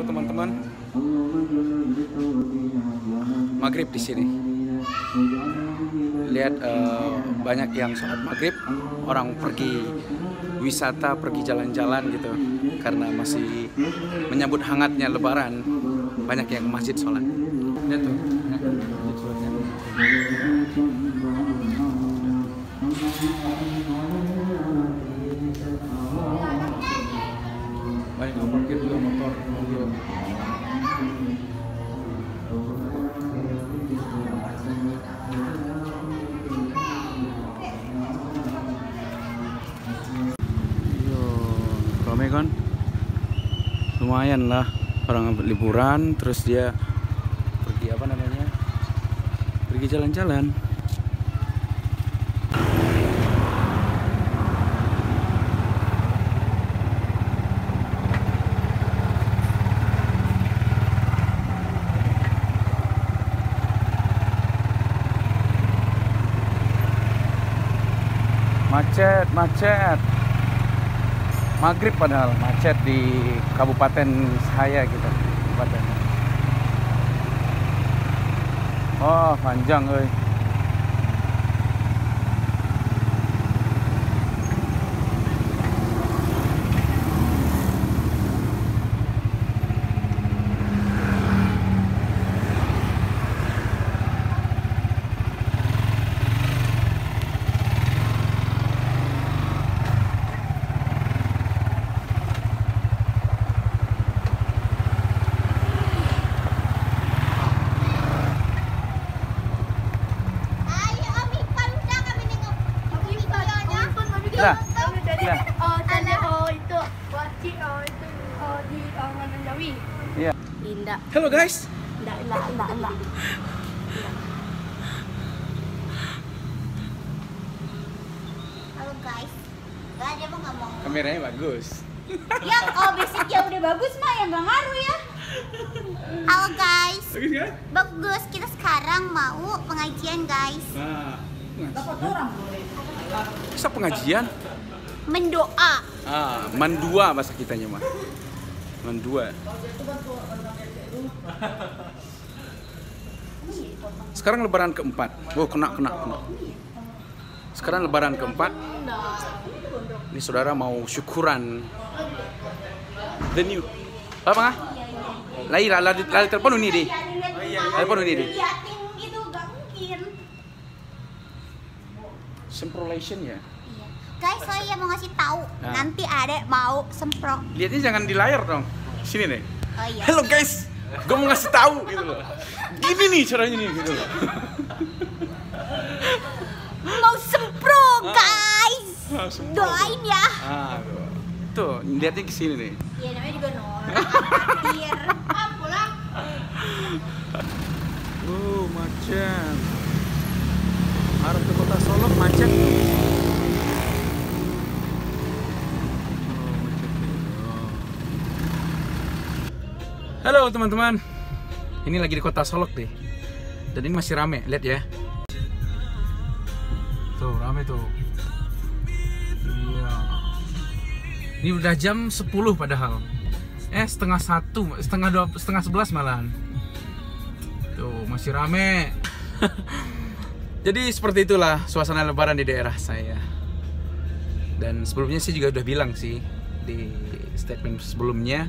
Halo teman-teman. Maghrib di sini. Lihat banyak yang sholat maghrib, orang pergi wisata, pergi jalan-jalan gitu. Karena masih menyambut hangatnya Lebaran, banyak yang ke masjid sholat. Lihat tuh, masjid sholatnya. Banyak yang parkir juga motor, mobil. Ramai kan? Lumayan lah orang liburan, terus dia pergi apa namanya? Pergi jalan-jalan. Macet. Maghrib padahal macet di kabupaten saya gitu. Kabupaten. Oh, panjang euy. Lah. Itu wajib itu di orang Jawi. Iya. Indah. Halo guys. Enggak. Halo guys. Gak ada mau ngomong. Kameranya bagus. Ya kalau basicnya udah bagus mah ya nggak ngaruh ya. Halo guys. Bagus kan? Bagus. Kita sekarang mau pengajian guys. Nah. Bisa pengajian? Mendoa. Mandua bahasa kitanya mah. Mandua. Sekarang lebaran keempat. Oh, kena. Sekarang lebaran keempat. Ini saudara mau syukuran. The new. Apa nggak? Lali telepon ini deh. Telepon ini deh. Liatin gitu gak mungkin. Semprolation ya. Guys, saya mau ngasih tahu. Nah. Nanti adek mau semprot. Lihatnya jangan di layar dong. Sini deh. Oh iya. Halo guys, gue mau ngasih tahu gitu loh. Gini nih caranya nih gitu loh. Mau semprot guys. Semprot. Doain ya. Tuh, lihatnya ke sini nih. Iya namanya juga Nora. Biar pulang. Macet. Arah ke kota Solo macet. Halo teman-teman. Ini lagi di kota Solok deh. Dan ini masih rame, lihat ya. Tuh, rame tuh. Iya. Ini udah jam 10 padahal. Setengah 1, setengah 11 malahan. Tuh, masih rame. Jadi seperti itulah suasana lebaran di daerah saya. Dan sebelumnya sih juga udah bilang sih di statement sebelumnya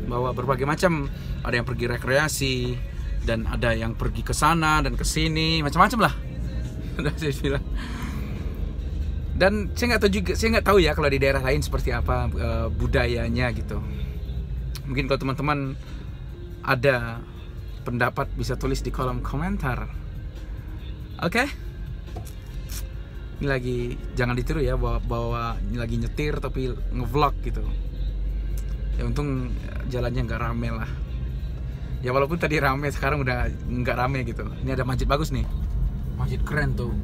bahwa berbagai macam, ada yang pergi rekreasi dan ada yang pergi ke sana dan ke sini, macam-macam lah. Udah saya bilang. Dan saya nggak tahu ya kalau di daerah lain seperti apa budayanya gitu. Mungkin kalau teman-teman ada pendapat bisa tulis di kolom komentar. Oke? Ini lagi jangan ditiru ya bawa lagi nyetir tapi ngevlog gitu. Ya untung jalannya nggak rame lah. Ya walaupun tadi rame, sekarang udah nggak rame gitu. Ini ada masjid bagus nih. Masjid keren tuh.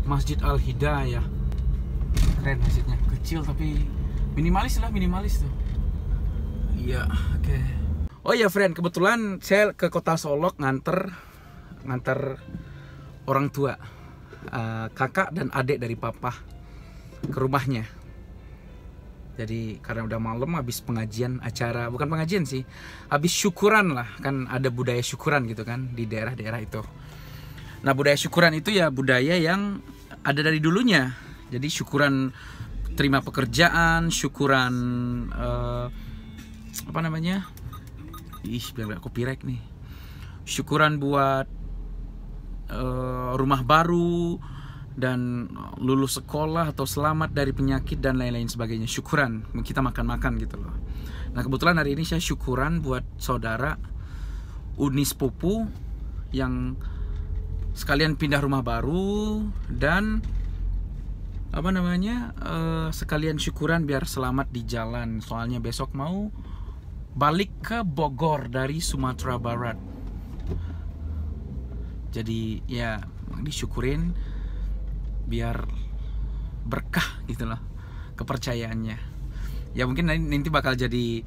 Masjid Al-Hidayah. Keren masjidnya. Kecil tapi minimalis tuh. Iya, oke. Oh ya friend, kebetulan saya ke kota Solok nganter orang tua, kakak dan adik dari papa ke rumahnya. Jadi karena udah malam, habis pengajian acara, bukan pengajian sih, habis syukuran lah, kan ada budaya syukuran gitu kan di daerah-daerah itu. Nah budaya syukuran itu ya budaya yang ada dari dulunya. Jadi syukuran terima pekerjaan, syukuran apa namanya? Biar gak copyright nih. Syukuran buat rumah baru dan lulus sekolah atau selamat dari penyakit dan lain-lain sebagainya. Syukuran, kita makan-makan gitu loh. Nah kebetulan hari ini saya syukuran buat saudara Uni sepupu yang sekalian pindah rumah baru dan apa namanya sekalian syukuran biar selamat di jalan. Soalnya besok mau balik ke Bogor dari Sumatera Barat. Jadi ya disyukurin biar berkah gitu loh kepercayaannya. Ya mungkin nanti bakal jadi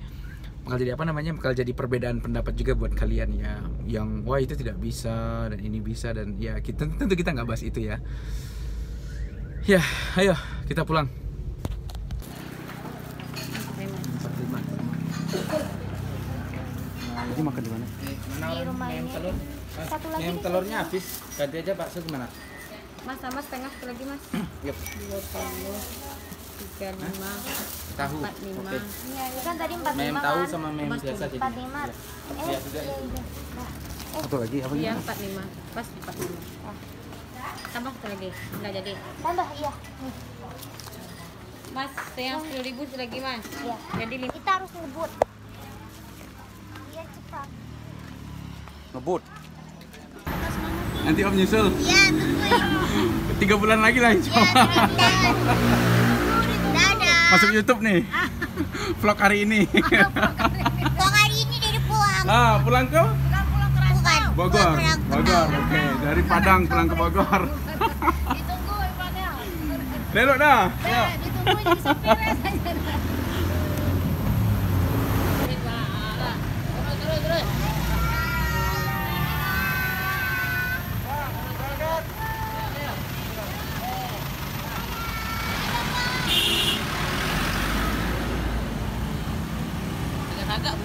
apa namanya, bakal jadi perbedaan pendapat juga buat kalian ya, yang wah itu tidak bisa dan ini bisa, dan ya tentu kita nggak bahas itu ya. Ya ayo kita pulang. Jadi makan di mana? Di rumah ini. Satu lagi. Yang telurnya habis, ganti aja bakso gimana? Mas, sama setengah satu lagi mas. Yep. 20, 35, Tahu. 45. Oke. Iya, itu kan tadi 45 Mem kan. tahu sama mem Mas, biasa jadi. 45. Iya, sudah. Satu lagi apa Iya, gimana? 45. Pas 45. Tambah satu lagi. Enggak jadi. Tambah, iya. Nih, Mas, yang 10.000 lagi mas. iya. Jadi Kita harus ngebut. Iya, cepat. Ngebut. Nanti om nyusul. Iya, tungguin. 3 bulan lagi lah insya Allah. Dadah. Masuk YouTube nih. Vlog hari ini. Kok hari ini dari pulang? Pulang ke Bukan. Bogor. Bogor. Oke, dari Padang pulang ke Bogor. ditunggu Ipanel. Belok dah. Ayo. Ditungguin di supirnya saja. Terus. Agak-agak